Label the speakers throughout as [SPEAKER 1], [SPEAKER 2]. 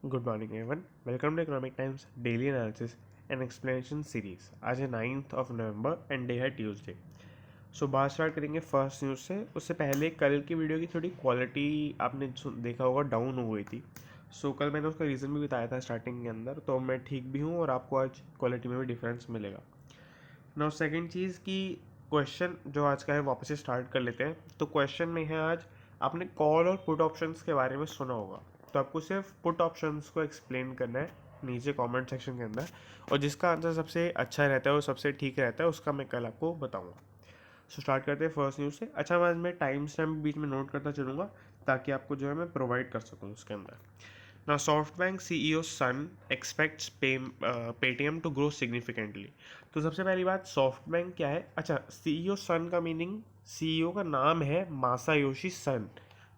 [SPEAKER 1] Good morning everyone, welcome to Economic Times daily analysis and explanation series. आज है 9th of November and day है Tuesday. सो बात start करेंगे first news से। उससे पहले कल की वीडियो की थोड़ी क्वालिटी आपने देखा होगा डाउन हो गई थी। सो कल मैंने उसका रीज़न भी बताया था स्टार्टिंग के अंदर, तो मैं ठीक भी हूँ और आपको आज क्वालिटी में भी डिफरेंस मिलेगा। नाउ सेकंड चीज़ की क्वेश्चन जो आज का है वापस से स्टार्ट कर लेते हैं। तो क्वेश्चन में है आज, आपने कॉल और पुट ऑप्शंस के बारे में सुना होगा, तो आपको सिर्फ पुट ऑप्शंस को एक्सप्लेन करना है नीचे कमेंट सेक्शन के अंदर, और जिसका आंसर सबसे अच्छा रहता है और सबसे ठीक रहता है उसका मैं कल आपको बताऊंगा। सो स्टार्ट करते हैं फर्स्ट न्यूज़ से। अच्छा, मैं टाइम स्टैम्प बीच में नोट करता चलूँगा ताकि आपको जो है मैं प्रोवाइड कर सकूँ उसके अंदर। Now, SoftBank CEO's son expects Paytm to grow significantly। तो सबसे पहली बात, SoftBank क्या है? अच्छा, CEO सन का मीनिंग, CEO का नाम है मासायोशी सन।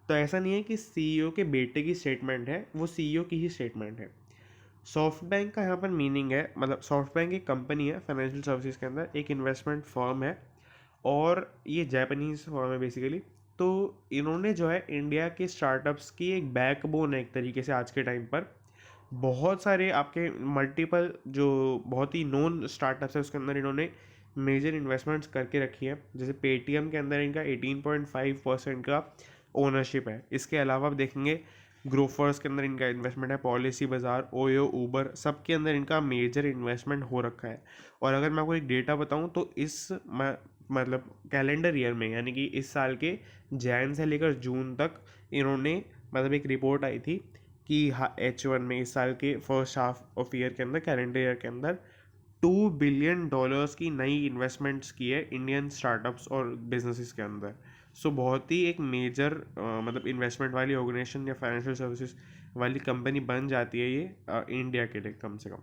[SPEAKER 1] तो ऐसा नहीं है कि CEO के बेटे की स्टेटमेंट है, वो CEO की ही स्टेटमेंट है। सॉफ्ट बैंक का यहाँ पर मीनिंग है, मतलब सॉफ्ट बैंक एक कंपनी है फाइनेंशियल सर्विसेज के अंदर, एक इन्वेस्टमेंट फर्म है और ये जापानीज फर्म है बेसिकली। तो इन्होंने जो है इंडिया के स्टार्टअप्स की एक बैकबोन है एक तरीके से आज के टाइम पर। बहुत सारे आपके मल्टीपल जो बहुत ही नोन स्टार्टअप्स है उसके अंदर इन्होंने मेजर इन्वेस्टमेंट्स करके रखी है। जैसे पेटीएम के अंदर इनका 18.5% का ओनरशिप है। इसके अलावा आप देखेंगे ग्रोफर्स के अंदर इनका इन्वेस्टमेंट है, पॉलिसी बाजार, ओयो, ऊबर, सब के अंदर इनका मेजर इन्वेस्टमेंट हो रखा है। और अगर मैं आपको एक डेटा बताऊं तो इस मतलब कैलेंडर ईयर में, यानी कि इस साल के जैन से लेकर जून तक इन्होंने, मतलब एक रिपोर्ट आई थी कि H1 में इस साल के फर्स्ट हाफ ऑफ ईयर के अंदर, कैलेंडर ईयर के अंदर $2 बिलियन की नई इन्वेस्टमेंट्स की है इंडियन स्टार्टअप्स और बिजनेसेस के अंदर। सो बहुत ही एक मेजर मतलब इन्वेस्टमेंट वाली ऑर्गेनाइजेशन या फाइनेंशियल सर्विसेज वाली कंपनी बन जाती है ये इंडिया के लिए कम से कम।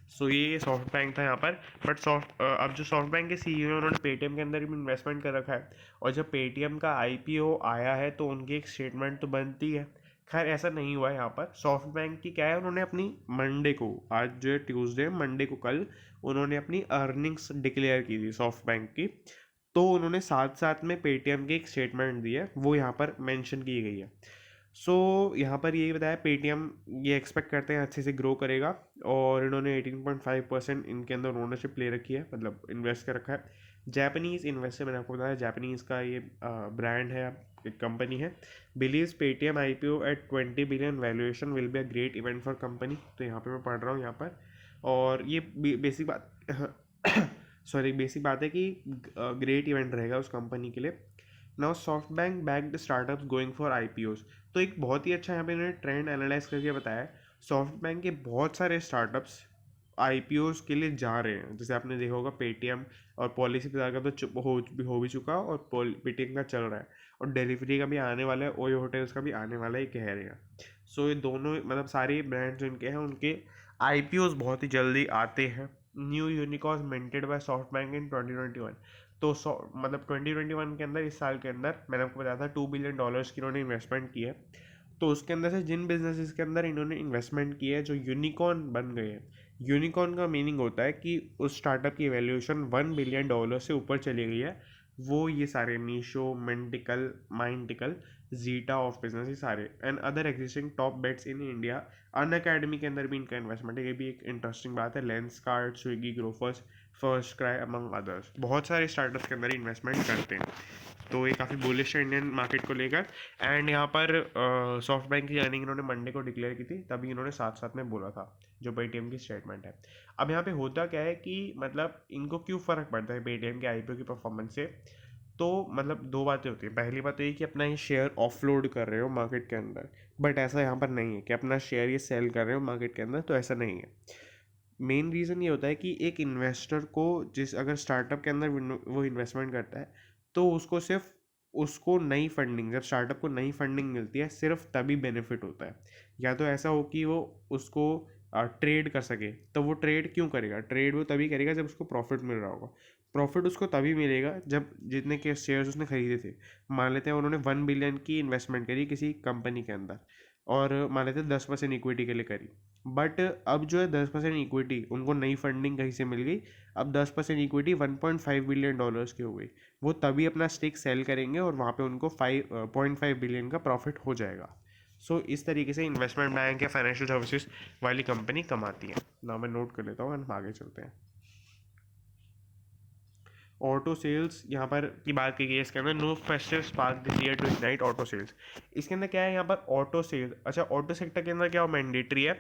[SPEAKER 1] सो ये सॉफ्ट बैंक था यहाँ पर। बट अब जो सॉफ्ट बैंक के सीईओ हैं उन्होंने पेटीएम के अंदर भी इन्वेस्टमेंट कर रखा है, और जब पेटीएम का आईपीओ आया है तो उनकी एक स्टेटमेंट तो बनती है। खैर ऐसा नहीं हुआ है यहाँ पर। सॉफ्ट बैंक की क्या है, उन्होंने अपनी मंडे को, आज जो है ट्यूसडे, मंडे को कल उन्होंने अपनी अर्निंग्स डिक्लेयर की थी सॉफ्ट बैंक की। तो उन्होंने साथ साथ में पेटीएम की एक स्टेटमेंट दी है, वो यहाँ पर मेंशन की गई है। सो यहाँ पर यही बताया, पेटीएम ये एक्सपेक्ट करते हैं अच्छे से ग्रो करेगा, और इन्होंने 18.5% इनके अंदर ओनरशिप ले रखी है, मतलब इन्वेस्ट कर रखा है। जापानीज इन्वेस्टर, मैंने आपको बताया जापानीज का ये ब्रांड है, एक कंपनी है। Believes Paytm IPO at 20 billion valuation will be a great event for company. तो यहाँ पे मैं पढ़ रहा हूँ यहाँ पर, और ये बेसिक बात सॉरी बेसिक बात है कि ग्रेट इवेंट रहेगा उस कंपनी के लिए। Now soft bank backed startups going for IPOs. तो एक बहुत ही अच्छा यहाँ पे इन्होंने ट्रेंड एनालाइज करके बताया है। सॉफ्ट बैंक के बहुत सारे स्टार्टअप्स आईपीओज के लिए जा रहे हैं। जैसे आपने देखा होगा पेटीएम और पॉलिसी बाजार का तो हो भी चुका, और पेटीएम का चल रहा है, और डिलीवरी का भी आने वाला है, ओयो होटल्स का भी आने वाला है, कह रहे हैं। सो ये दोनों मतलब सारे ब्रांड्स जो इनके हैं उनके आईपीओज बहुत ही जल्दी आते हैं। New unicorn minted by SoftBank in 2021। तो मतलब 2021 के अंदर, इस साल के अंदर मैंने आपको बताया था $2 बिलियन की इन्होंने इन्वेस्टमेंट की है। तो उसके अंदर से जिन बिजनेसेस के अंदर इन्होंने इन्वेस्टमेंट की है जो यूनिकॉर्न बन गए हैं, यूनिकॉर्न का मीनिंग होता है कि उस स्टार्टअप की वैल्यूएशन $1 बिलियन से ऊपर चली गई है। वो ये सारे मीशो, मेंटिकल, माइंटिकल, जीटा ऑफ बिजनेस, ये सारे and other existing top bets in India. अन अकेडमी के अंदर भी इनका इन्वेस्टमेंट है, ये भी एक इंटरेस्टिंग बात है। Lens card, Swiggy, Grofers, first cry among others, बहुत सारे स्टार्टअप्स के अंदर इन्वेस्टमेंट करते हैं। तो ये काफ़ी बुलिश है इंडियन मार्केट को लेकर। एंड यहाँ पर सॉफ्ट बैंक की अर्निंग इन्होंने मंडे को डिक्लेयर की थी, तभी इन्होंने साथ साथ में बोला था जो पेटीएम की स्टेटमेंट है। अब यहाँ पे होता क्या है कि मतलब इनको क्यों फ़र्क पड़ता है पेटीएम के आईपीओ की परफॉर्मेंस से? तो मतलब दो बातें होती हैं। पहली बात ये कि अपना ये शेयर ऑफलोड कर रहे हो मार्केट के अंदर, बट ऐसा यहाँ पर नहीं है कि अपना शेयर ये सेल कर रहे हो मार्केट के अंदर, तो ऐसा नहीं है। मेन रीज़न ये होता है कि एक इन्वेस्टर को, जिस अगर स्टार्टअप के अंदर वो इन्वेस्टमेंट करता है, तो उसको सिर्फ उसको नई फंडिंग, जब स्टार्टअप को नई फंडिंग मिलती है सिर्फ तभी बेनिफिट होता है। या तो ऐसा हो कि वो उसको ट्रेड कर सके, तो वो ट्रेड क्यों करेगा? ट्रेड वो तभी करेगा जब उसको प्रॉफिट मिल रहा होगा। प्रॉफिट उसको तभी मिलेगा जब जितने के शेयर्स उसने खरीदे थे, मान लेते हैं उन्होंने 1 बिलियन की इन्वेस्टमेंट करी किसी कंपनी के अंदर, और मान लेते हैं 10% इक्विटी के लिए करी। बट अब जो है 10% इक्विटी उनको नई फंडिंग कहीं से मिल गई। अब 10% इक्विटी $1.5 बिलियन की हो गई। वो तभी अपना स्टेक सेल करेंगे और वहाँ पे उनको 5.5 बिलियन का प्रॉफिट हो जाएगा। सो इस तरीके से इन्वेस्टमेंट बैंक या फाइनेंशियल सर्विसेज वाली कंपनी कमाती है ना। मैं नोट कर लेता हूँ, हम आगे चलते हैं। ऑटो सेल्स यहाँ पर की बात की गई है इसके अंदर, no festive spark this year to ignite auto sales. इसके अंदर क्या है यहाँ पर ऑटो सेल्स। अच्छा, ऑटो सेक्टर के अंदर क्या मैंडेटरी है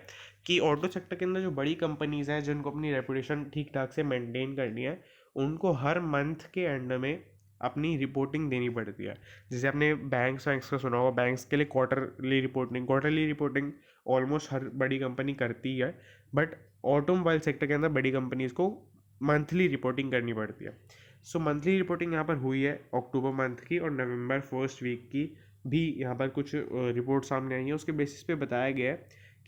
[SPEAKER 1] कि ऑटो सेक्टर के अंदर जो बड़ी कंपनीज हैं जिनको अपनी रेपुटेशन ठीक ठाक से मेंटेन करनी है, उनको हर मंथ के एंड में अपनी रिपोर्टिंग देनी पड़ती है। जैसे आपने बैंक्स वैंक्स का सुना होगा, बैंक्स के लिए क्वार्टरली रिपोर्टिंग ऑलमोस्ट हर बड़ी कंपनी करती है, बट ऑटोमोबाइल सेक्टर के अंदर बड़ी कंपनीज को मंथली रिपोर्टिंग करनी पड़ती है। सो मंथली रिपोर्टिंग यहाँ पर हुई है अक्टूबर मंथ की, और नवंबर फर्स्ट वीक की भी यहाँ पर कुछ रिपोर्ट सामने आई है। उसके बेसिस पे बताया गया है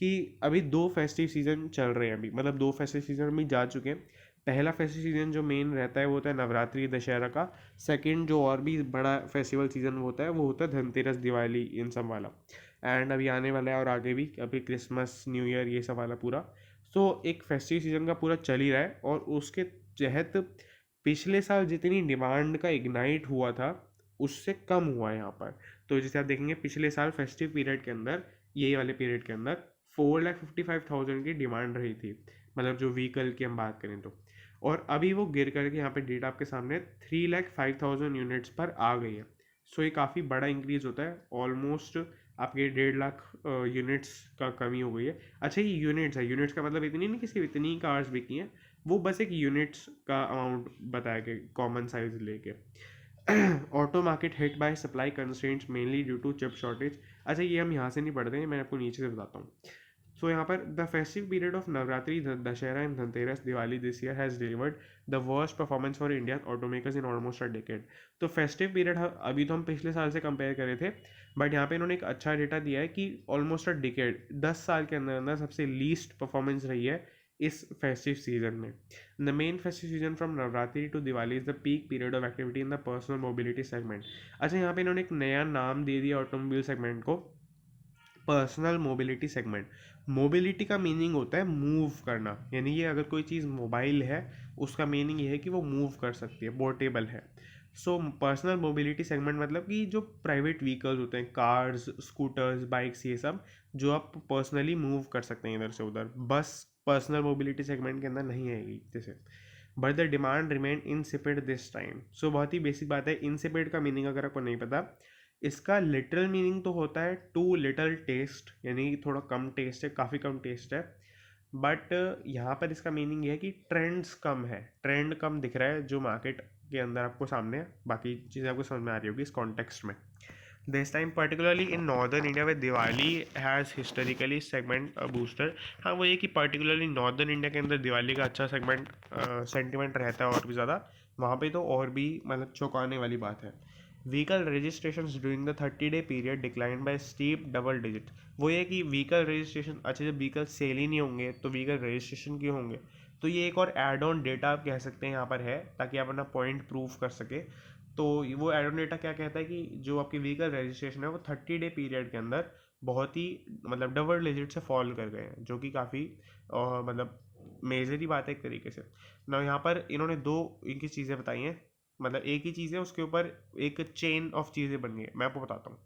[SPEAKER 1] कि अभी 2 फेस्टिव सीज़न चल रहे हैं, अभी मतलब 2 फेस्टिव सीज़न अभी जा चुके हैं। पहला फेस्टिव सीज़न जो मेन रहता है वो होता है नवरात्रि दशहरा का। सेकंड जो और भी बड़ा फेस्टिवल सीज़न होता है वो होता है धनतेरस दिवाली इन सब वाला। एंड अभी आने वाला है और आगे भी अभी क्रिसमस न्यू ईयर ये सब वाला पूरा। सो एक फेस्टिव सीज़न का पूरा चल ही रहा है, और उसके तहत पिछले साल जितनी डिमांड का इग्नाइट हुआ था उससे कम हुआ है यहाँ पर। तो जैसे आप देखेंगे पिछले साल फेस्टिव पीरियड के अंदर, यही वाले पीरियड के अंदर 4,55,000 की डिमांड रही थी, मतलब जो व्हीकल की हम बात करें तो। और अभी वो गिर करके यहाँ पे डेटा आपके सामने 3,05,000 यूनिट्स पर आ गई है। सो ये काफ़ी बड़ा इंक्रीज होता है, ऑलमोस्ट आपके 1.5 लाख यूनिट्स का कमी हो गई है। अच्छा, ये यूनिट्स है, यूनिट्स का मतलब इतनी नहीं कि सिर्फ इतनी ही कार्स बिकी हैं, वो बस एक यूनिट्स का अमाउंट बताया गया कॉमन साइज लेके। Auto market hit by supply constraints mainly due to chip shortage. अच्छा, ये हम यहाँ से नहीं पढ़ते हैं, मैं आपको नीचे से बताता हूँ। सो यहाँ पर the festive period of Navratri Dussehra and Dhanteras Diwali this year has delivered the worst performance for Indian automakers in almost a decade. तो फेस्टिव पीरियड अभी तो हम पिछले साल से कंपेयर करे थे, बट यहाँ पे इन्होंने एक अच्छा डेटा दिया है कि ऑलमोस्ट अ डेकेड 10 साल के अंदर अंदर सबसे लीस्ट परफॉर्मेंस रही है इस फेस्टिव सीजन में। The main festive season from Navratri to Diwali is the peak period of activity in the personal mobility segment. अच्छा, यहाँ पे इन्होंने एक नया नाम दे दिया ऑटोमोबाइल सेगमेंट को, पर्सनल मोबिलिटी सेगमेंट। मोबिलिटी का मीनिंग होता है मूव करना, यानी ये अगर कोई चीज़ मोबाइल है उसका मीनिंग ये है कि वो मूव कर सकती है, पोर्टेबल है। सो पर्सनल मोबिलिटी सेगमेंट मतलब कि जो प्राइवेट व्हीकल्स होते हैं, कार्स, स्कूटर्स, बाइक्स, ये सब जो आप पर्सनली मूव कर सकते हैं इधर से उधर, बस पर्सनल मोबिलिटी सेगमेंट के अंदर नहीं आएगी जैसे। But the demand remain insipid this time. So बहुत ही बेसिक बात है, इनसिपिड का मीनिंग अगर आपको नहीं पता, इसका लिटरल मीनिंग तो होता है टू लिटल टेस्ट, यानी थोड़ा कम टेस्ट है, काफ़ी कम टेस्ट है। बट यहाँ पर इसका मीनिंग ये है कि ट्रेंड्स कम है, ट्रेंड कम दिख रहा है जो मार्केट के अंदर आपको सामने है। बाकी चीज़ें आपको समझ में आ रही होगी इस कॉन्टेक्स्ट में। This time particularly in northern India with Diwali has historically segment booster. हाँ, वो ये कि पर्टिकुलरली नॉर्दर्न इंडिया के अंदर दिवाली का अच्छा सेगमेंट सेंटिमेंट रहता है और भी ज़्यादा, वहाँ पे तो और भी मतलब चौंकाने वाली बात है। Vehicle registration during the 30-day period decline by steep double digit. वो ये कि व्हीकल रजिस्ट्रेशन, अच्छा जब व्हीकल सेल ही नहीं होंगे तो व्हीकल रजिस्ट्रेशन क्यों होंगे। तो ये एक और एड ऑन डेटा आप कह सकते हैं यहाँ पर है, ताकि आप अपना पॉइंट प्रूव कर सके। तो वो एड ऑन डेटा क्या कहता है कि जो आपकी व्हीकल रजिस्ट्रेशन है वो 30-day पीरियड के अंदर बहुत ही मतलब डबल डिजिट से फॉल कर गए हैं, जो कि काफ़ी मतलब मेजर ही बात है एक तरीके से ना। यहाँ पर इन्होंने 2 इनकी चीज़ें बताई हैं, मतलब एक ही चीज़ है उसके ऊपर एक चेन ऑफ चीज़ें बन गई है। मैं आपको बताता हूँ।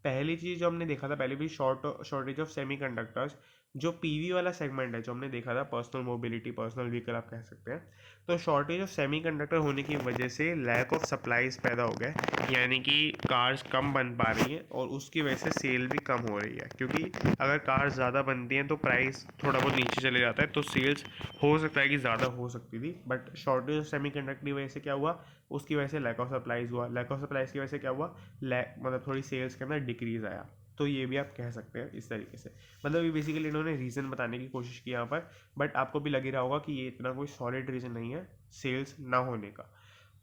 [SPEAKER 1] पहली चीज़ जो हमने देखा था पहले भी, शॉर्टेज ऑफ सेमीकंडक्टर्स। जो पीवी वाला सेगमेंट है जो हमने देखा था, पर्सनल मोबिलिटी, पर्सनल व्हीकल आप कह सकते हैं, तो शॉर्टेज ऑफ सेमीकंडक्टर होने की वजह से लैक ऑफ सप्लाईज पैदा हो गया, यानी कि कार्स कम बन पा रही हैं और उसकी वजह से सेल भी कम हो रही है। क्योंकि अगर कार्स ज़्यादा बनती हैं तो प्राइस थोड़ा बहुत नीचे चले जाता है, तो सेल्स हो सकता है कि ज़्यादा हो सकती थी, बट शॉर्टेज ऑफ सेमीकंडक्टर की वजह से क्या हुआ, उसकी वजह से लैक ऑफ सप्लाईज हुआ, लैक ऑफ सप्लाईज की वजह से क्या हुआ, मतलब थोड़ी सेल्स के अंदर डिक्रीज आया। तो ये भी आप कह सकते हैं इस तरीके से। मतलब ये बेसिकली इन्होंने रीज़न बताने की कोशिश की यहाँ पर, बट आपको भी लग ही रहा होगा कि ये इतना कोई सॉलिड रीज़न नहीं है सेल्स ना होने का।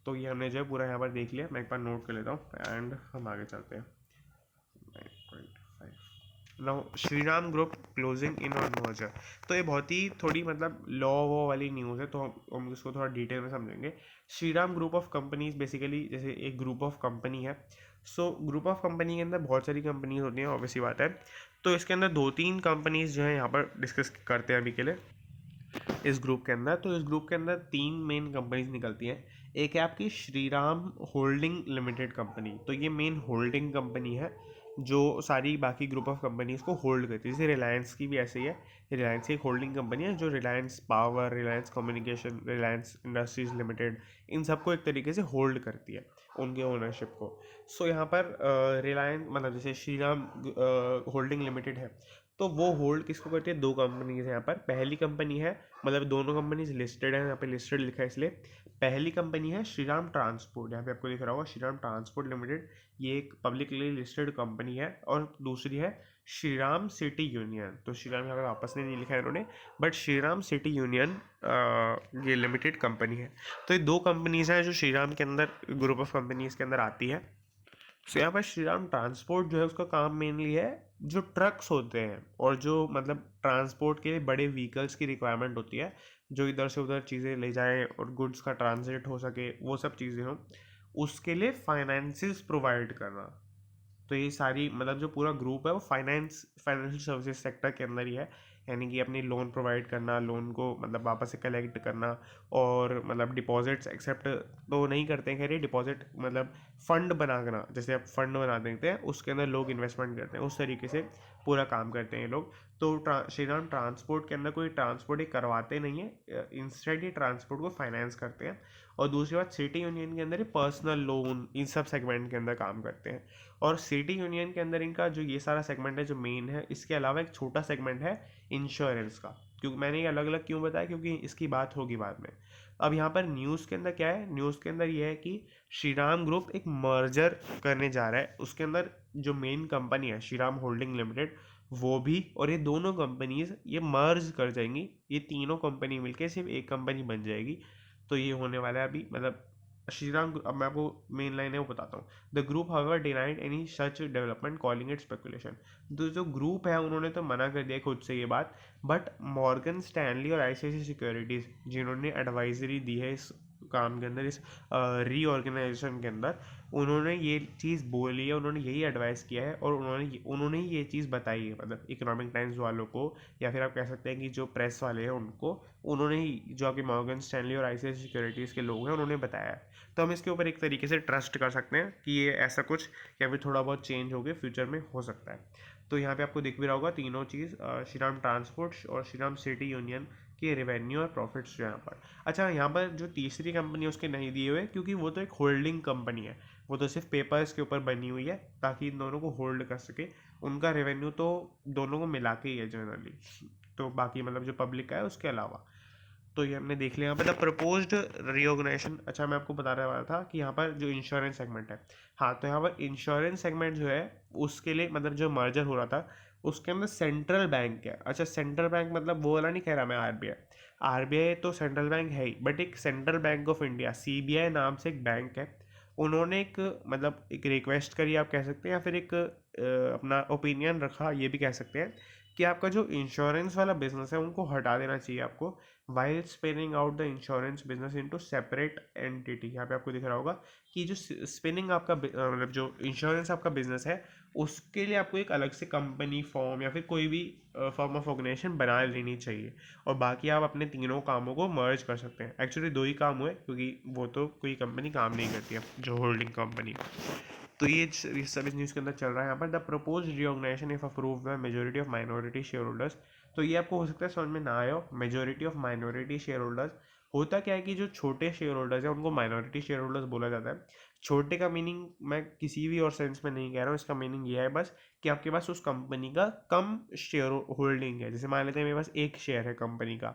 [SPEAKER 1] तो ये हमने जो है पूरा यहाँ पर देख लिया, मैं एक बार नोट कर लेता हूँ एंड हम आगे चलते हैं। 9.5 now Shriram group closing in on merger. तो ये बहुत ही थोड़ी मतलब लॉ वो वाली न्यूज़ है, तो हम इसको थोड़ा डिटेल में समझेंगे। Shriram group of companies basically जैसे एक ग्रुप ऑफ कंपनी है। सो ग्रुप ऑफ कंपनी के अंदर बहुत सारी कंपनीज होती हैं, ऑब्वियसली बात है। तो इसके अंदर 2-3 कंपनीज जो है यहाँ पर डिस्कस करते हैं अभी के लिए इस ग्रुप के अंदर। तो इस ग्रुप के अंदर 3 मेन कंपनीज निकलती हैं। एक है आपकी श्रीराम होल्डिंग लिमिटेड कंपनी, तो ये मेन होल्डिंग कंपनी है। जो सारी बाकी ग्रुप ऑफ कंपनीज को होल्ड करती है। जैसे रिलायंस की भी ऐसे ही है, रिलायंस एक होल्डिंग कंपनी है जो Reliance Power, Reliance Communication, Reliance Industries Limited, इन सबको एक तरीके से होल्ड करती है, उनके ओनरशिप को। सो यहाँ पर रिलायंस मतलब जैसे श्रीराम होल्डिंग लिमिटेड है, तो वो होल्ड किसको करती है? दो कंपनीज है यहाँ पर। पहली कंपनी है, मतलब दोनों कंपनीज लिस्टेड है, यहाँ पे लिस्टेड लिखा है इसलिए। पहली कंपनी है श्रीराम ट्रांसपोर्ट, यहाँ पे आपको दिख रहा होगा श्रीराम ट्रांसपोर्ट लिमिटेड, ये एक पब्लिकली लिस्टेड कंपनी है। और दूसरी है श्रीराम सिटी यूनियन, तो श्रीराम यहाँ पे वापस नहीं लिखा है इन्होंने, बट श्रीराम सिटी यूनियन ये लिमिटेड कंपनी है। तो ये दो कंपनीज हैं जो श्रीराम के अंदर, ग्रुप ऑफ कंपनीज के अंदर आती है। सो यहाँ पर श्रीराम ट्रांसपोर्ट जो है उसका काम मेनली है जो ट्रक्स होते हैं और जो मतलब ट्रांसपोर्ट के लिए बड़े व्हीकल्स की रिक्वायरमेंट होती है, जो इधर से उधर चीज़ें ले जाएं और गुड्स का ट्रांजिट हो सके, वो सब चीज़ें हों, उसके लिए फाइनेंसिस प्रोवाइड करना। तो ये सारी मतलब जो पूरा ग्रुप है वो फाइनेंशियल सर्विसेज सेक्टर के अंदर ही है, यानी कि अपनी लोन प्रोवाइड करना, लोन को मतलब वापस से कलेक्ट करना, और मतलब डिपॉजिट्स एक्सेप्ट तो नहीं करते हैं, खैर ये डिपॉजिट मतलब फंड बनाना, जैसे आप फंड बना देते हैं उसके अंदर लोग इन्वेस्टमेंट करते हैं, उस तरीके से पूरा काम करते हैं ये लोग। तो श्रीराम ट्रांसपोर्ट के अंदर कोई ट्रांसपोर्ट ही करवाते नहीं है, इंस्टेड ही ट्रांसपोर्ट को फाइनेंस करते हैं। और दूसरी बात, सिटी यूनियन के अंदर पर्सनल लोन इन सब सेगमेंट के अंदर काम करते हैं। और सिटी यूनियन के अंदर इनका जो ये सारा सेगमेंट है जो मेन है, इसके अलावा एक छोटा सेगमेंट है इंश्योरेंस का। क्योंकि मैंने ये अलग अलग क्यों बताया, क्योंकि इसकी बात होगी बाद में। अब यहाँ पर न्यूज़ के अंदर क्या है, न्यूज़ के अंदर ये है कि श्रीराम ग्रुप एक मर्जर करने जा रहा है, उसके अंदर जो मेन कंपनी है श्रीराम होल्डिंग लिमिटेड वो भी, और ये दोनों कंपनीज ये मर्ज कर जाएंगी, ये तीनों कंपनी मिलके सिर्फ एक कंपनी बन जाएगी। तो ये होने वाला है अभी, मतलब श्रीराम, अब मैं आपको मेन लाइन है वो बताता हूँ। The group however denied any such development, calling it speculation. तो जो ग्रुप है उन्होंने तो मना कर दिया खुद से ये बात, बट मॉर्गन स्टैनली और आईसीआईसी सिक्योरिटीज़ जिन्होंने एडवाइजरी दी है इस काम के अंदर, इस रीऑर्गेनाइजेशन के अंदर, उन्होंने ये चीज़ बोली है, उन्होंने यही एडवाइस किया है, और उन्होंने ही ये चीज़ बताई है, मतलब इकोनॉमिक टाइम्स वालों को, या फिर आप कह सकते हैं कि जो प्रेस वाले हैं उनको, उन्होंने ही, जो आपके मॉर्गन स्टैनली और आईसीआईसी सिक्योरिटीज़ के लोग हैं, उन्होंने बताया है। तो हम इसके ऊपर एक तरीके से ट्रस्ट कर सकते हैं कि ये ऐसा कुछ या फिर थोड़ा बहुत चेंज हो गया फ्यूचर में हो सकता है। तो यहाँ पे आपको दिख भी रहा होगा तीनों चीज़, श्रीराम ट्रांसपोर्ट और श्रीराम सिटी यूनियन के रेवेन्यू और प्रॉफिट्स जो यहाँ पर। अच्छा, यहाँ पर जो तीसरी कंपनी है उसके नहीं दिए हुए, क्योंकि वो तो एक होल्डिंग कंपनी है, वो तो सिर्फ पेपर्स के ऊपर बनी हुई है ताकि इन दोनों को होल्ड कर सके। उनका रेवेन्यू तो दोनों को मिला के ही है जनरली, तो बाकी मतलब जो पब्लिक का है उसके अलावा। तो ये हमने देख लिया यहाँ पे द प्रपोज्ड रीऑर्गेनाइजेशन। अच्छा, मैं आपको बता रहा था कि यहाँ पर जो इंश्योरेंस सेगमेंट है, हाँ, तो यहाँ पर इंश्योरेंस सेगमेंट जो है उसके लिए मतलब जो मर्जर हो रहा था उसके अंदर सेंट्रल बैंक है। अच्छा, सेंट्रल बैंक मतलब वो वाला नहीं कह रहा मैं, आरबीआई। आरबीआई तो सेंट्रल बैंक है ही, बट एक central bank of India CBI नाम से एक बैंक है, उन्होंने एक मतलब एक रिक्वेस्ट करी आप कह सकते हैं, या फिर एक अपना ओपिनियन रखा ये भी कह सकते हैं, कि आपका जो इंश्योरेंस वाला बिजनेस है उनको हटा देना चाहिए आपको, while spinning out the insurance business into separate entity. यहाँ पे आपको दिख रहा होगा कि जो स्पिनिंग आपका मतलब जो इंश्योरेंस आपका बिजनेस है उसके लिए आपको एक अलग से कंपनी फॉर्म या फिर कोई भी फॉर्म ऑफ ऑर्गेनाइजेशन बना लेनी चाहिए, और बाकी आप अपने तीनों कामों को मर्ज कर सकते हैं। एक्चुअली दो ही काम हुए, क्योंकि वो तो कोई कंपनी काम नहीं करती है जो होल्डिंग कंपनी। तो ये सब इस न्यूज़ के अंदर चल रहा है यहाँ पर। The propose reorganization if approved by majority of minority share holders. तो ये आपको हो सकता है समझ में ना आया हो, majority of minority share holders होता क्या है कि जो छोटे शेयर होल्डर्स हैं उनको माइनॉरिटी शेयर होल्डर्स बोला जाता है। छोटे का मीनिंग मैं किसी भी और सेंस में नहीं कह रहा हूँ, इसका मीनिंग ये है बस कि आपके पास उस कंपनी का कम शेयर होल्डिंग है। जैसे मान लेते हैं मेरे पास एक शेयर है कंपनी का,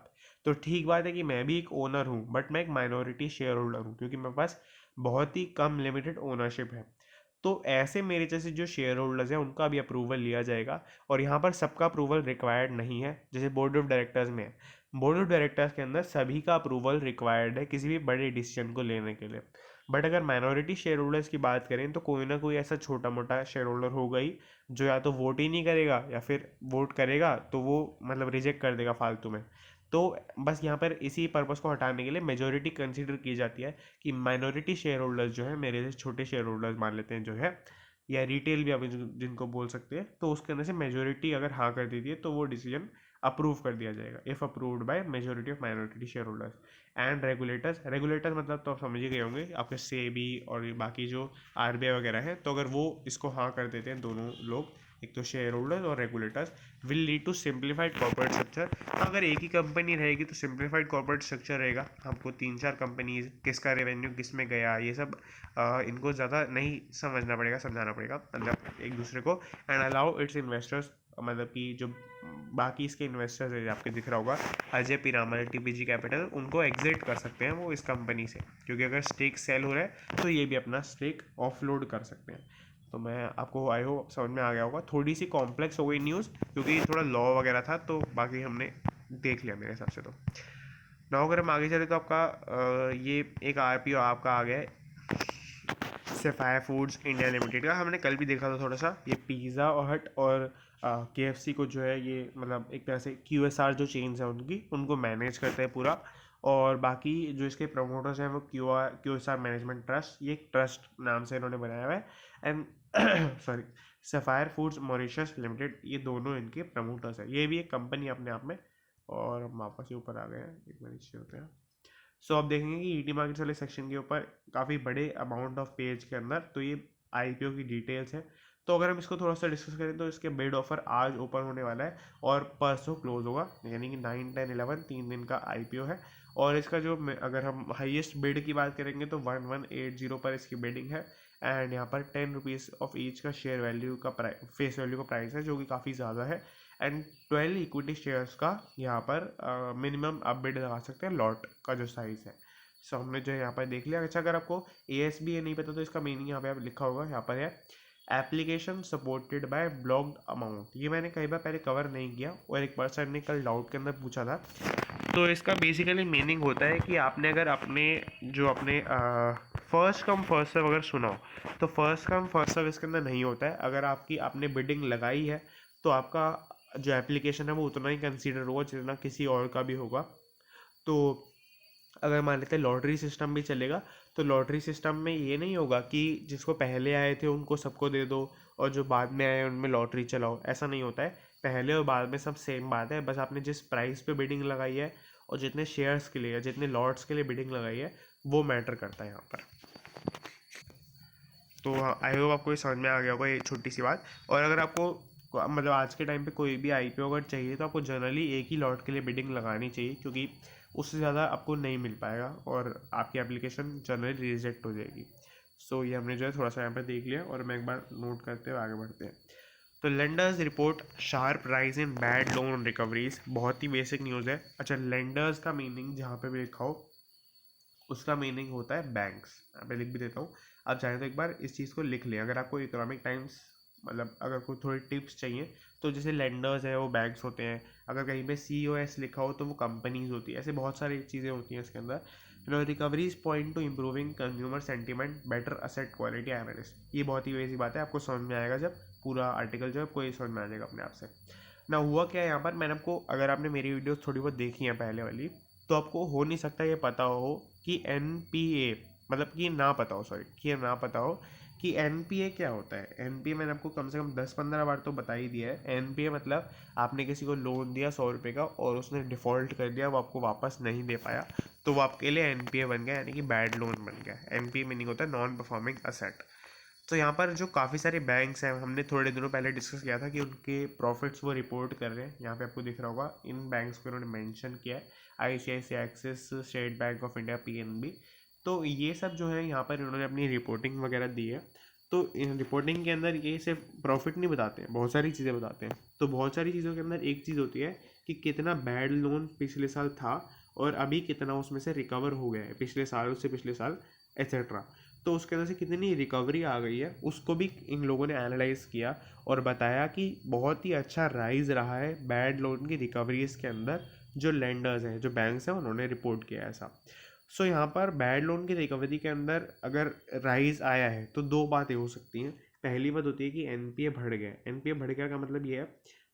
[SPEAKER 1] तो ठीक बात है कि मैं भी एक ओनर हूँ, बट मैं एक माइनॉरिटी शेयर होल्डर हूँ क्योंकि मेरे पास बहुत ही कम लिमिटेड ओनरशिप है। तो ऐसे मेरे जैसे जो शेयर होल्डर्स हैं उनका भी अप्रूवल लिया जाएगा, और यहाँ पर सबका अप्रूवल रिक्वायर्ड नहीं है, जैसे बोर्ड ऑफ डायरेक्टर्स में है। बोर्ड ऑफ डायरेक्टर्स के अंदर सभी का अप्रूवल रिक्वायर्ड है किसी भी बड़े डिसीजन को लेने के लिए। बट अगर माइनॉरिटी शेयर होल्डर्स की बात करें तो कोई ना कोई ऐसा छोटा मोटा शेयर होल्डर होगा ही जो या तो वोट ही नहीं करेगा, या फिर वोट करेगा तो वो मतलब रिजेक्ट कर देगा फालतू में। तो बस यहाँ पर इसी पर्पज़ को हटाने के लिए मेजोरिटी कंसीडर की जाती है, कि माइनॉरिटी शेयर होल्डर्स जो है मेरे जैसे छोटे शेयर होल्डर्स मान लेते हैं जो है, या रिटेल भी आप जिनको बोल सकते हैं, तो उसके अंदर से मेजोरिटी अगर हाँ कर देती है तो वो डिसीजन अप्रूव कर दिया जाएगा if approved by majority of minority share holders and regulators मतलब तो आप समझ ही गए होंगे, आपके सेबी और ये बाकी जो आरबीआई वगैरह है, तो अगर वो इसको हाँ कर देते हैं दोनों लोग, एक तो शेयर होल्डर्स और regulators, will lead to simplified corporate structure. अगर एक ही कंपनी रहेगी तो सिंप्लीफाइड कॉर्पोरेट स्ट्रक्चर रहेगा, आपको 3-4 कंपनीज, किसका रेवेन्यू किस में गया, ये सब इनको ज़्यादा नहीं समझना पड़ेगा, समझाना पड़ेगा मतलब एक दूसरे को। एंड अलाउ इट्स इन्वेस्टर्स, मतलब कि जो बाकी इसके इन्वेस्टर्स है आपके दिख रहा होगा अजय पीरामल, टीपीजी कैपिटल, उनको एग्जिट कर सकते हैं वो इस कंपनी से, क्योंकि अगर स्टेक सेल हो रहा है तो ये भी अपना स्टेक ऑफलोड कर सकते हैं। तो मैं आपको आई होप समझ में आ गया होगा, थोड़ी सी कॉम्प्लेक्स हो गई न्यूज़ क्योंकि थोड़ा लॉ वगैरह था, तो बाकी हमने देख लिया मेरे हिसाब से। तो ना अगर हम आगे चले तो आपका ये एक आरपीओ आपका आ गया है सफायर फूड्स इंडिया लिमिटेड का। हमने कल भी देखा था थोड़ा सा, ये पिज़्ज़ा और हट और केएफसी को जो है ये मतलब एक तरह से क्यूएसआर जो चेन्स हैं उनकी, उनको मैनेज करते हैं पूरा। और बाकी जो इसके प्रमोटर्स हैं वो क्यूएसआर मैनेजमेंट ट्रस्ट, ये एक ट्रस्ट नाम से इन्होंने बनाया हुआ है। And sorry, sapphire foods Mauritius limited, ये दोनों इनके प्रमोटर्स हैं। ये भी एक कंपनी अपने आप में। और हम वापस से ऊपर आ गए हैं, एक मिनट नीचे होते हैं। सो आप देखेंगे कि ईटी मार्केट्स वाले सेक्शन के ऊपर काफ़ी बड़े अमाउंट ऑफ पेज के अंदर तो ये आईपीओ की डिटेल्स है। तो अगर हम इसको थोड़ा सा डिस्कस करें तो इसके बिड ऑफर आज ओपन होने वाला है और परसों क्लोज होगा, यानी कि 9, 10, 11 3 दिन का आईपीओ है। और इसका जो अगर हम हाईएस्ट बिड की बात करेंगे तो 1180 पर इसकी बिडिंग है। एंड यहाँ पर 10 रुपीज़ ऑफ ईच का शेयर वैल्यू का फेस वैल्यू का प्राइस है, जो कि काफ़ी ज़्यादा है। एंड 12 इक्विटी शेयर्स का यहाँ पर मिनिमम आप बिड लगा सकते हैं लॉट का जो साइज़ है। सो हमने जो यहाँ पर देख लिया। अच्छा, अगर आपको ASB नहीं पता तो इसका मीनिंग यहाँ पे आप लिखा होगा, यहाँ पर है application supported by blocked amount. ये मैंने कई बार पहले कवर नहीं किया और एक पर्सन ने कल डाउट के अंदर पूछा था। तो इसका बेसिकली मीनिंग होता है कि आपने अगर अपने फर्स्ट कम फर्स्ट सर्व अगर सुना हो तो फर्स्ट कम फर्स्ट सर्व इसके अंदर नहीं होता है। अगर आपने बिडिंग लगाई है तो आपका जो एप्लीकेशन है वो उतना ही कंसीडर होगा जितना किसी और का भी होगा। तो अगर मान लेते हैं लॉटरी सिस्टम भी चलेगा तो लॉटरी सिस्टम में ये नहीं होगा कि जिसको पहले आए थे उनको सबको दे दो और जो बाद में आए उनमें लॉटरी चलाओ, ऐसा नहीं होता है। पहले और बाद में सब सेम बात है, बस आपने जिस प्राइस पे बिडिंग लगाई है और जितने शेयर्स के लिए या जितने लॉट्स के लिए बिडिंग लगाई है वो मैटर करता है यहाँ पर। तो आई होप आपको ये समझ में आ गया होगा ये छोटी सी बात। और अगर आपको मतलब आज के टाइम पे कोई भी आईपीओ अगर चाहिए तो आपको जनरली एक ही लॉट के लिए बिडिंग लगानी चाहिए, क्योंकि उससे ज़्यादा आपको नहीं मिल पाएगा और आपकी एप्लीकेशन जनरली रिजेक्ट हो जाएगी। सो ये हमने जो है थोड़ा सा यहाँ पर देख लिया और मैं एक बार नोट करते हुए आगे बढ़ते हैं। तो lenders report sharp rise in bad loan recoveries, बहुत ही बेसिक न्यूज़ है। अच्छा, लेंडर्स का मीनिंग जहाँ पे भी लिखा हो उसका मीनिंग होता है बैंक्स। यहाँ पे लिख भी देता हूँ, आप चाहें तो एक बार इस चीज़ को लिख लें। अगर आपको इकोनॉमिक टाइम्स मतलब अगर कोई थोड़ी टिप्स चाहिए तो जैसे लेंडर्स है वो बैंक्स होते हैं, अगर कहीं पे COS लिखा हो तो वो कंपनीज होती है, ऐसे बहुत सारी चीज़ें होती हैं इसके अंदर। Recoveries point two improving consumer sentiment, better asset quality analyst. ये बहुत ही बेसिक बात है, आपको समझ में आएगा जब पूरा आर्टिकल जो है आपको ये समझ में आ जाएगा अपने आप से ना। हुआ क्या है यहाँ पर, मैंने आपको, अगर आपने मेरी वीडियोस थोड़ी बहुत देखी है पहले वाली, तो आपको हो नहीं सकता ये पता हो कि NPA मतलब कि ना पता हो, सॉरी कि ना पता हो कि NPA क्या होता है। NPA मैंने आपको कम से कम 10-15 बार तो बता ही दिया है। NPA मतलब आपने किसी को लोन दिया 100 रुपये का और उसने डिफ़ॉल्ट कर दिया, वो आपको वापस नहीं दे पाया, तो वो आपके लिए NPA बन गया, यानी कि बैड लोन बन गया। NPA मीनिंग होता है नॉन परफॉर्मिंग असेट। तो यहाँ पर जो काफ़ी सारे बैंक्स हैं, हमने थोड़े दिनों पहले डिस्कस किया था कि उनके प्रॉफिट्स वो रिपोर्ट कर रहे हैं। यहाँ पे आपको दिख रहा होगा इन बैंक्स को उन्होंने मेंशन किया है, ICICI, axis, state bank of India, PNB। तो ये सब जो है यहाँ पर इन्होंने अपनी रिपोर्टिंग वगैरह दी है। तो इन रिपोर्टिंग के अंदर ये सिर्फ प्रॉफिट नहीं बताते हैं, बहुत सारी चीज़ें बताते हैं। तो बहुत सारी चीज़ों के अंदर एक चीज़ होती है कि कितना बैड लोन पिछले साल था और अभी कितना उसमें से रिकवर हो गया है पिछले साल, उससे पिछले साल, एट्सेट्रा। तो उसके अंदर से कितनी रिकवरी आ गई है उसको भी इन लोगों ने एनालाइज किया और बताया कि बहुत ही अच्छा राइज रहा है बैड लोन की रिकवरीज के अंदर। जो लेंडर्स हैं, जो बैंक्स हैं, उन्होंने रिपोर्ट किया ऐसा। सो यहाँ पर बैड लोन की रिकवरी के अंदर अगर राइज आया है तो दो बातें हो सकती हैं। पहली बात होती है कि NPA बढ़ गया। NPA बढ़ गया का मतलब ये है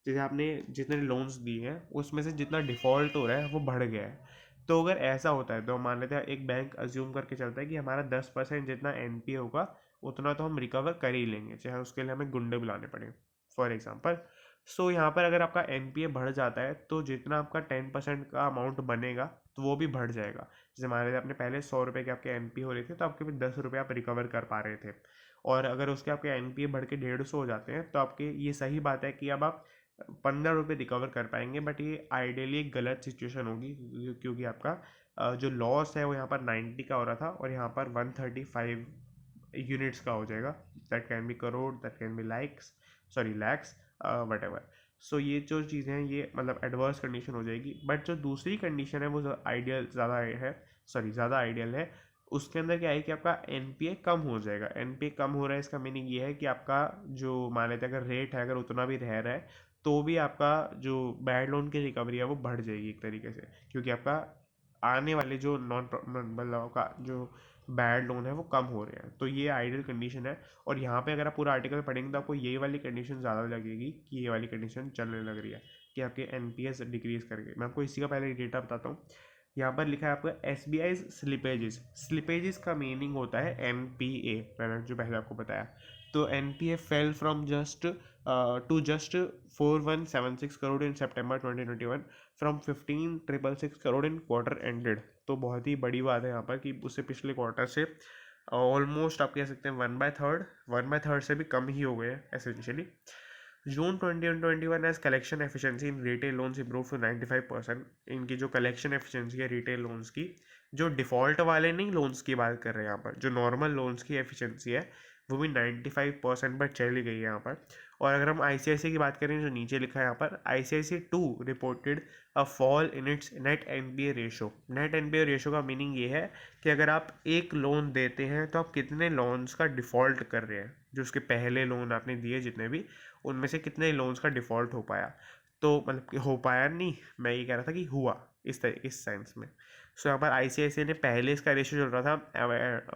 [SPEAKER 1] जैसे आपने जितने लोन्स दिए हैं उसमें से जितना डिफ़ॉल्ट हो रहा है वो बढ़ गया है। तो अगर ऐसा होता है तो मान लेते हैं एक बैंक अज्यूम करके चलता है कि हमारा 10% जितना NPA होगा उतना तो हम रिकवर कर ही लेंगे, चाहे उसके लिए हमें गुंडे बुलाने पड़े फॉर एग्जांपल। सो यहाँ पर अगर आपका एनपीए बढ़ जाता है तो जितना आपका 10% का अमाउंट बनेगा तो वो भी बढ़ जाएगा। जैसे मान लीजिए आपने पहले 100 रुपये के आपके एनपीए हो रहे थे तो आपके भी 10 रुपये आप रिकवर कर पा रहे थे, और अगर उसके आपके एनपीए बढ़ के 150 हो जाते हैं तो आपके ये सही बात है कि अब आप 15 रुपये रिकवर कर पाएंगे, बट ये आइडियली एक गलत सिचुएशन होगी क्योंकि आपका जो लॉस है वो यहाँ पर 90 का हो रहा था और यहाँ पर 135 यूनिट्स का हो जाएगा। That can be crore, that can be likes, sorry lakhs, whatever. So ये जो चीज़ें हैं ये मतलब एडवर्स कंडीशन हो जाएगी। बट जो दूसरी कंडीशन है वो आइडियल ज़्यादा है, सॉरी ज़्यादा आइडियल है। उसके अंदर क्या है कि आपका एनपीए कम हो जाएगा। एनपीए कम हो रहा है इसका मीनिंग ये है कि आपका जो मान लेते हैं अगर रेट है अगर उतना भी रह रहा है तो भी आपका जो बैड लोन की रिकवरी है वो बढ़ जाएगी एक तरीके से, क्योंकि आपका आने वाले जो नॉन मतलब का जो बैड लोन है वो कम हो रहे हैं। तो ये आइडियल कंडीशन है, और यहाँ पे अगर आप पूरा आर्टिकल पढ़ेंगे तो आपको ये वाली कंडीशन ज़्यादा लगेगी कि ये वाली कंडीशन चलने लग रही है कि आपके एनपीएस डिक्रीज करके। मैं आपको इसी का पहले डेटा बताता हूँ। यहाँ पर लिखा है आपका SBI स्लिपेजेस। स्लिपेजेस का मीनिंग होता है NPA, मैंने जो पहले आपको बताया। तो NPA fell from just to just 4176 crore in September 2021 from 15666 crore in quarter ended. तो बहुत ही बड़ी बात है यहाँ पर कि उससे पिछले क्वार्टर से ऑलमोस्ट आप कह सकते हैं 1/3 से भी कम ही हो गए हैं essentially. June 2021 as collection efficiency in retail loans improve to 95%। इनकी जो कलेक्शन एफिशिएंसी है रिटेल लोन्स की, जो डिफ़ॉल्ट वाले नहीं लोन्स की बात कर रहे हैं यहाँ पर, जो नॉर्मल लोन्स की एफिशिएंसी है वो भी 95% पर चली गई है यहाँ पर। और अगर हम ICICI की बात करें जो नीचे लिखा है यहाँ पर, ICICI 2 reported a fall in its net NPA ratio. Net NPA ratio का मीनिंग ये है कि अगर आप एक लोन देते हैं तो आप कितने लोन्स का डिफ़ॉल्ट कर रहे हैं, जो उसके पहले लोन आपने दिए जितने भी, उनमें से कितने लोन्स का डिफ़ॉल्ट हो पाया। तो मतलब कि हो पाया नहीं, मैं ये कह रहा था कि हुआ इस सेंस में। सो यहाँ पर ICICI ने पहले इसका रेशियो चल रहा था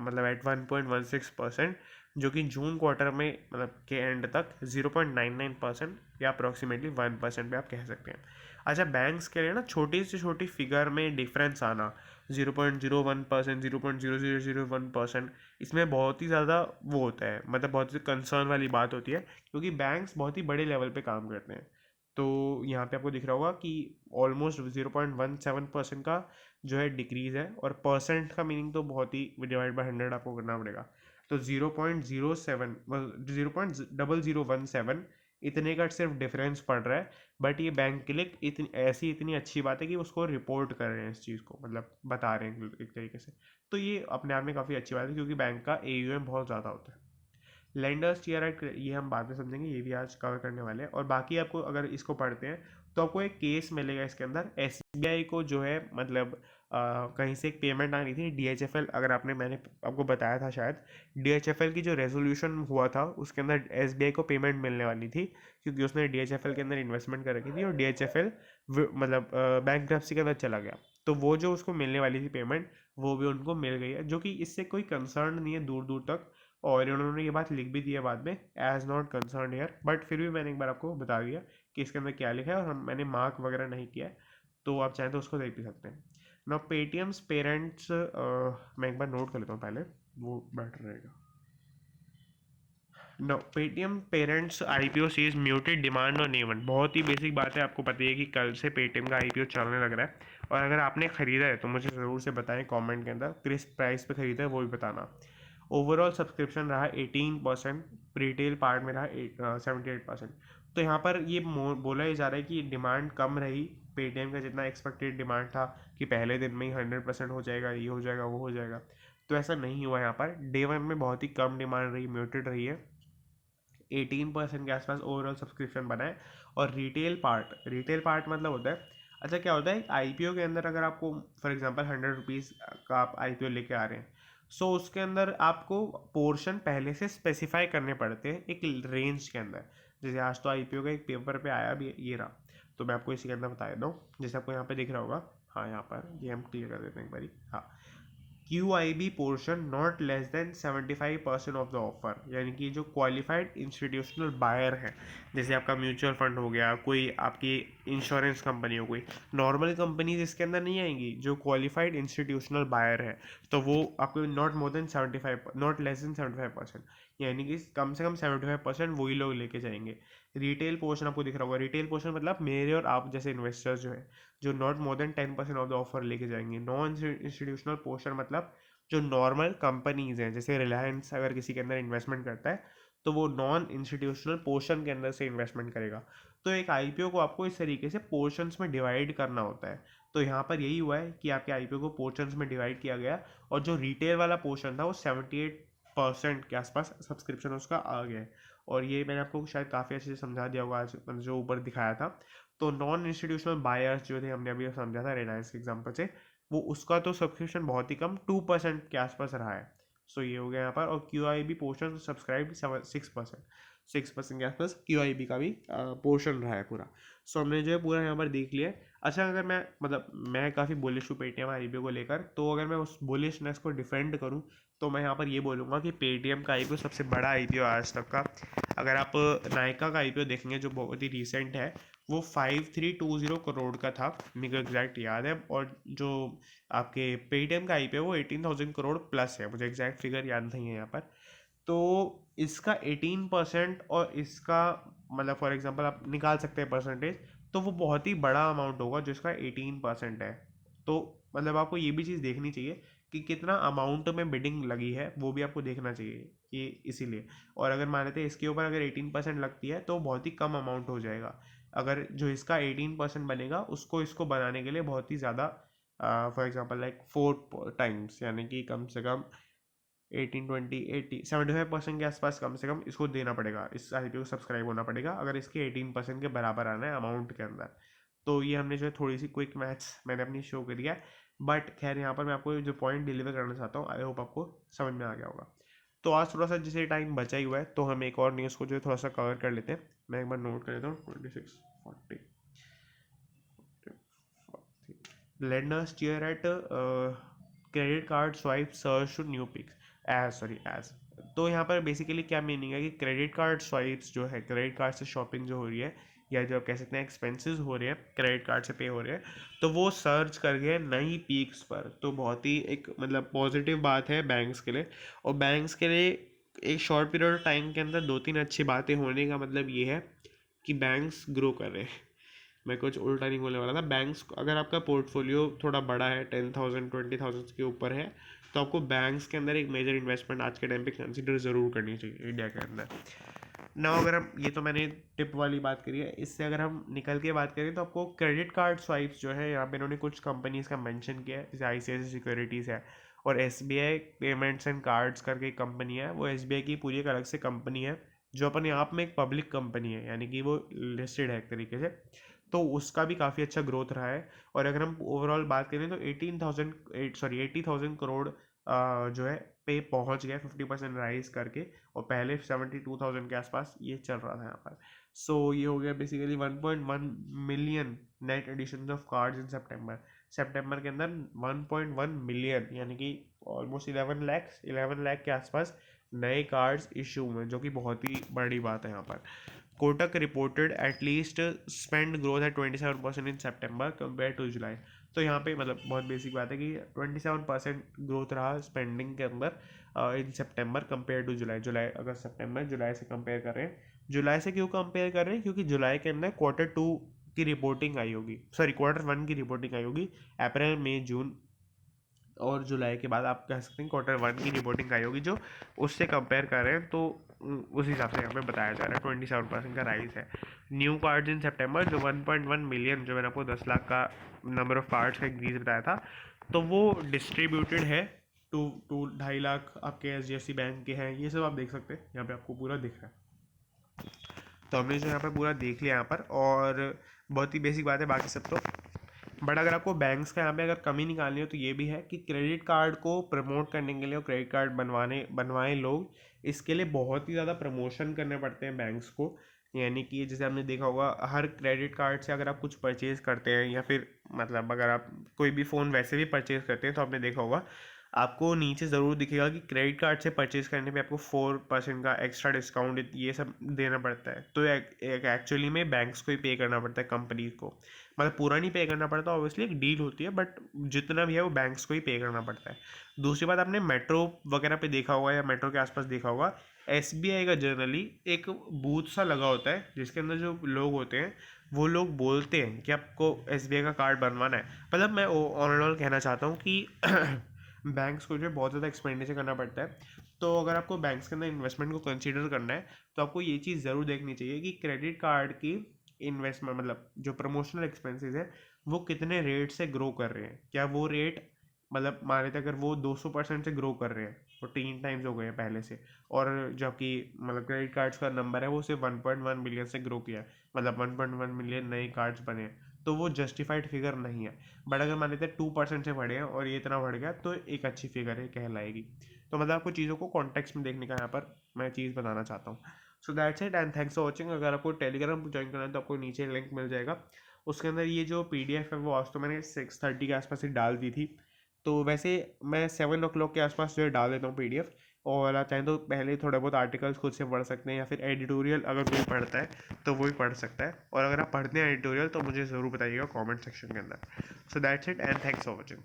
[SPEAKER 1] मतलब एट 1.16%, जो कि जून क्वार्टर में मतलब के एंड तक 0.99% या अप्रॉक्सीमेटली 1% पे आप कह सकते हैं। अच्छा, बैंक्स के लिए ना छोटी से छोटी फिगर में डिफरेंस आना 0.01%, 0.0001%, इसमें बहुत ही ज़्यादा वो होता है, मतलब बहुत ही कंसर्न वाली बात होती है, क्योंकि बैंक्स बहुत ही बड़े लेवल पे काम करते हैं। तो यहाँ पे आपको दिख रहा होगा कि ऑलमोस्ट 0.17% का जो है डिक्रीज़ है, और परसेंट का मीनिंग तो बहुत ही डिवाइड बाय 100 आपको करना पड़ेगा। तो 0.017 इतने का सिर्फ डिफरेंस पड़ रहा है। बट ये बैंक के लिए इतनी अच्छी बात है कि उसको रिपोर्ट कर रहे हैं, इस चीज़ को मतलब बता रहे हैं एक तरीके से। तो ये अपने आप में काफ़ी अच्छी बात है क्योंकि बैंक का AUM बहुत ज़्यादा होता है। लेंडर्स टीयर राइट, ये हम बाद में समझेंगे, ये भी आज कवर करने वाले हैं। और बाकी आपको अगर इसको पढ़ते हैं तो आपको एक केस मिलेगा इसके अंदर। SBI को जो है मतलब कहीं से एक पेमेंट आनी थी DHFL, अगर मैंने आपको बताया था शायद, DHFL की जो रेजोल्यूशन हुआ था उसके अंदर SBI को पेमेंट मिलने वाली थी, क्योंकि उसने DHFL के अंदर इन्वेस्टमेंट कर रखी थी और DHFL मतलब बैंकरप्सी के अंदर चला गया। तो वो जो उसको मिलने वाली थी पेमेंट वो भी उनको मिल गई है, जो कि इससे कोई कंसर्न नहीं है दूर दूर तक। और उन्होंने ये बात लिख भी दी है बाद में, as not concern here, but फिर भी मैंने एक बार आपको बता दिया कि इसके अंदर क्या लिखा है, और मैंने मार्क वगैरह नहीं किया है, तो आप चाहें तो उसको देख भी सकते हैं। नाउ पेटीएम्स पेरेंट्स, मैं एक बार नोट कर लेता हूँ पहले, वो बेटर रहेगा। No, Paytm parents IPO sees muted demand और इवन, बहुत ही बेसिक बात है, आपको पता है कि कल से पेटीएम का IPO चलने लग रहा है। और अगर आपने ख़रीदा है तो मुझे ज़रूर से बताएं कमेंट के अंदर, किस प्राइस पे ख़रीदा है वो भी बताना। ओवरऑल सब्सक्रिप्शन रहा 18%, रिटेल पार्ट में रहा 78%। तो यहाँ पर ये बोला ही जा रहा है कि डिमांड कम रही पेटीएम का, जितना एक्सपेक्टेड डिमांड था कि पहले दिन में ही 100% हो जाएगा, ये हो जाएगा वो हो जाएगा, तो ऐसा नहीं हुआ। यहाँ पर डे 1 में बहुत ही कम डिमांड रही, म्यूटेड रही है, 18% के आसपास ओवरऑल सब्सक्रिप्शन बना है। और रिटेल पार्ट मतलब होता है, अच्छा क्या होता है IPO के अंदर, अगर आपको फॉर एग्जांपल 100 रुपीज़ का आप IPO लेके आ रहे हैं, सो उसके अंदर आपको पोर्शन पहले से स्पेसिफाई करने पड़ते हैं एक रेंज के अंदर। जैसे आज तो IPO का एक पेपर पे आया भी, ये रहा, तो मैं आपको इसी के अंदर बता देता हूँ। जैसे आपको यहाँ पे दिख रहा होगा, हाँ यहाँ पर ये हम क्लियर कर देते हैं एक बारी, हाँ, QIB portion not less than 75% of the offer, यानी कि जो क्वालिफाइड इंस्टीट्यूशनल बायर है, जैसे आपका म्यूचुअल फंड हो गया, कोई आपकी इंश्योरेंस कंपनी हो गई। नॉर्मल कंपनीज इसके अंदर नहीं आएंगी जो क्वालिफाइड इंस्टीट्यूशनल बायर है, तो वो आपको not more than 75, not less than 75%, यानी कि कम से कम 75% वही लोग लेके जाएंगे। रिटेल पोर्शन आपको दिख रहा होगा, रिटेल पोर्शन मतलब मेरे और आप जैसे इन्वेस्टर्स जो है, जो not more than 10% of the offer लेके जाएंगे। नॉन इंस्टीट्यूशनल पोर्शन मतलब जो नॉर्मल कंपनीज हैं, जैसे रिलायंस अगर किसी के अंदर इन्वेस्टमेंट करता है तो वो नॉन इंस्टीट्यूशनल पोर्शन के अंदर से इन्वेस्टमेंट करेगा। तो एक आईपीओ को आपको इस तरीके से पोर्शंस में डिवाइड करना होता है। तो यहाँ पर यही हुआ है कि आपके आईपीओ को पोर्शंस में डिवाइड किया गया, और जो रिटेल वाला पोर्शन था वो 78% के आसपास सब्सक्रिप्शन उसका आ गया है। और ये मैंने आपको शायद काफ़ी अच्छे से समझा दिया होगा आज जो ऊपर दिखाया था। तो नॉन इंस्टीट्यूशनल बायर्स जो थे, हमने अभी समझा था रिलायंस के एग्जाम्पल से, वो उसका तो सब्सक्रिप्शन बहुत ही कम 2% के आसपास रहा है। सो ये हो गया यहाँ पर। और Q I B portion subscribe 6% के आसपास क्यू आई बी का भी पोर्शन रहा है पूरा। सो हमने जो है पूरा यहाँ पर देख लिया है। अच्छा, अगर मैं मैं काफ़ी बुलिश हूँ पेटीएम आईपीओ को लेकर, तो अगर मैं उस बुलिशनेस को डिफेंड करूँ तो मैं यहाँ पर ये बोलूँगा कि पेटीएम का आईपीओ सबसे बड़ा आईपीओ आज तक का। अगर आप नायका का आईपीओ देखेंगे जो बहुत ही रिसेंट है, वो 5320 करोड़ का था, मेरे को एग्जैक्ट याद है। और जो आपके पेटीएम का आईपीओ वो 18,000 करोड़ प्लस है, मुझे एग्जैक्ट फिगर याद नहीं है यहाँ पर। तो इसका 18% और इसका मतलब फॉर एग्जांपल आप निकाल सकते हैं परसेंटेज, तो वो बहुत ही बड़ा अमाउंट होगा जो इसका 18% है। तो मतलब आपको ये भी चीज़ देखनी चाहिए कि कितना अमाउंट में बिडिंग लगी है, वो भी आपको देखना चाहिए कि इसीलिए। और अगर मान लेते हैं इसके ऊपर अगर 18% लगती है तो बहुत ही कम अमाउंट हो जाएगा। अगर जो इसका 18% बनेगा उसको इसको बनाने के लिए बहुत ही ज़्यादा, फॉर एग्जांपल लाइक 4 टाइम्स, यानी कि कम से कम 75% के आसपास कम से कम इसको देना पड़ेगा, इस आईपीओ को सब्सक्राइब होना पड़ेगा अगर इसके 18% के बराबर आना है अमाउंट के अंदर। तो ये हमने जो है थोड़ी सी क्विक मैथ्स मैंने अपनी शो करी है। बट खैर यहाँ पर मैं आपको जो पॉइंट डिलीवर करना चाहता हूँ, आई होप आपको समझ में आ गया होगा। तो आज थोड़ा सा जैसे टाइम बचा ही हुआ है, तो हम एक और न्यूज़ को जो है थोड़ा सा कवर कर लेते हैं। मैं एक बार नोट कर लेता हूँ। 26, 40, lenders steer at credit card swipe surge to new peaks, as तो यहाँ पर बेसिकली क्या मीनिंग है कि क्रेडिट कार्ड स्वाइप्स जो है, क्रेडिट कार्ड से शॉपिंग जो हो रही है, या जो आप कह सकते हैं एक्सपेंसेस हो रहे हैं क्रेडिट कार्ड से पे हो रहे हैं, तो वो सर्च कर गए नई पीक्स पर। तो बहुत ही एक मतलब पॉजिटिव बात है बैंक्स के लिए। और बैंक्स के लिए एक शॉर्ट पीरियड ऑफ टाइम के अंदर 2-3 अच्छी बातें होने का मतलब ये है कि बैंक्स ग्रो कर रहे हैं। मैं कुछ उल्टा नहीं बोलने वाला था। बैंक्स, अगर आपका पोर्टफोलियो थोड़ा बड़ा है, 10,000 20,000 के ऊपर है, तो आपको बैंक्स के अंदर एक मेजर इन्वेस्टमेंट आज के टाइम पे कंसिडर ज़रूर करनी चाहिए इंडिया के अंदर ना। अगर हम, ये तो मैंने टिप वाली बात करी है, इससे अगर हम निकल के बात करें तो आपको क्रेडिट कार्ड स्वाइप्स जो है, यहाँ पे इन्होंने कुछ कंपनीज का मेंशन किया है, जैसे ICICI सिक्योरिटीज़ है और SBI पेमेंट्स एंड कार्ड्स करके कंपनी है। वो SBI की पूरी एक अलग से कंपनी है जो अपने आप में एक पब्लिक कंपनी है, यानी कि वो लिस्टेड है एक तरीके से। तो उसका भी काफ़ी अच्छा ग्रोथ रहा है। और अगर हम ओवरऑल बात करें तो 80,000 करोड़ जो है पे पहुंच गया 50% राइज करके, और पहले 72,000 के आसपास ये चल रहा था यहाँ पर। सो ये हो गया basically 1.1 million net addition of cards in सितंबर के अंदर 1.1 मिलियन, यानी कि ऑलमोस्ट 11 लाख के आसपास नए कार्ड्स इशू हुए, जो कि बहुत ही बड़ी बात है यहाँ पर। Kotak reported at least spend growth है 27% इन सितंबर कंपेयर टू जुलाई। तो यहाँ पे मतलब बहुत बेसिक बात है कि 27% ग्रोथ रहा स्पेंडिंग के अंदर इन सितंबर कंपेयर टू जुलाई। अगर सितंबर जुलाई से कंपेयर कर रहे हैं, जुलाई से क्यों कंपेयर कर रहे हैं, क्योंकि जुलाई के अंदर Q2 की रिपोर्टिंग आई होगी, सॉरी Q1 की रिपोर्टिंग आई होगी। अप्रैल मई जून और जुलाई के बाद आप कह सकते हैं Q1 की रिपोर्टिंग आई होगी, जो उससे कंपेयर कर रहे हैं। तो उस हिसाब से यहाँ पे बताया जा रहा है 27% का राइज है। न्यू कार्ड्स इन सितंबर जो 1.1 मिलियन, जो मैंने आपको 10 लाख का नंबर ऑफ कार्ड्स का इंक्रीज बताया था, तो वो डिस्ट्रीब्यूटेड है टू 2.5 लाख आपके HDFC बैंक के हैं। ये सब आप देख सकते हैं, यहाँ पे आपको पूरा दिख रहा है। तो हमने जो यहाँ पर पूरा देख लिया यहाँ पर, और बहुत ही बेसिक बात है, बाकी सब तो। बट अगर आपको बैंक्स का यहाँ पे अगर कमी निकालनी हो तो ये भी है कि क्रेडिट कार्ड को प्रमोट करने के लिए और क्रेडिट कार्ड बनवाएं लोग, इसके लिए बहुत ही ज़्यादा प्रमोशन करने पड़ते हैं बैंक्स को। यानी कि जैसे आपने देखा होगा, हर क्रेडिट कार्ड से अगर आप कुछ परचेज़ करते हैं, या फिर मतलब अगर आप कोई भी फ़ोन वैसे भी परचेज़ करते हैं, तो आपने देखा होगा आपको नीचे ज़रूर दिखेगा कि क्रेडिट कार्ड से परचेज करने पे आपको 4% का एक्स्ट्रा डिस्काउंट ये सब देना पड़ता है। तो एक्चुअली में बैंक्स को ही पे करना पड़ता है, कंपनी को, मतलब पूरा नहीं पे करना पड़ता, ऑब्वियसली एक डील होती है, बट जितना भी है वो बैंक्स को ही पे करना पड़ता है। दूसरी बात, आपने मेट्रो वगैरह पे देखा होगा या मेट्रो के आसपास देखा होगा, SBI का जनरली एक बूथ सा लगा होता है जिसके अंदर जो लोग होते हैं वो लोग बोलते हैं कि आपको SBI का कार्ड बनवाना है। मतलब मैं ऑल एंड ऑल कहना चाहता हूँ कि बैंक्स को जो है बहुत ज़्यादा एक्सपेंडिचर करना पड़ता है। तो अगर आपको बैंक्स के अंदर इन्वेस्टमेंट को कंसीडर करना है तो आपको ये चीज़ ज़रूर देखनी चाहिए कि क्रेडिट कार्ड की इन्वेस्टमेंट, मतलब जो प्रमोशनल एक्सपेंसेस है वो कितने रेट से ग्रो कर रहे हैं। क्या वो रेट, मतलब मान लेते अगर वो 200% से ग्रो कर रहे हैं, वो 3 टाइम्स हो गए हैं पहले से, और जबकि मतलब क्रेडिट कार्ड्स का नंबर है वो सिर्फ 1.1 मिलियन से ग्रो किया है, मतलब 1.1 मिलियन नए कार्ड्स बने हैं, तो वो जस्टिफाइड फिगर नहीं है। बट अगर मान लेते हैं 2% से बढ़े हैं और ये इतना बढ़ गया तो एक अच्छी फिगर है, कहलाएगी। तो मतलब आपको चीज़ों को कॉन्टेक्स्ट में देखने का यहाँ पर मैं चीज़ बताना चाहता हूँ। So that's it and thanks for watching. अगर आपको टेलीग्राम ज्वाइन करना है तो आपको नीचे लिंक मिल जाएगा। उसके अंदर ये जो PDF है वो आज तो मैंने 6:30 के आसपास ही डाल दी थी। तो वैसे मैं 7 o'clock के आसपास जो है डाल देता हूँ PDF। और आप चाहें तो पहले थोड़े बहुत आर्टिकल्स खुद से पढ़ सकते हैं, या फिर एडिटोरियल अगर कोई पढ़ता है तो वो ही पढ़ सकता है। और अगर आप पढ़ते हैं एडिटोरियल तो मुझे ज़रूर बताइएगा कमेंट सेक्शन के अंदर। So that's it and thanks for watching.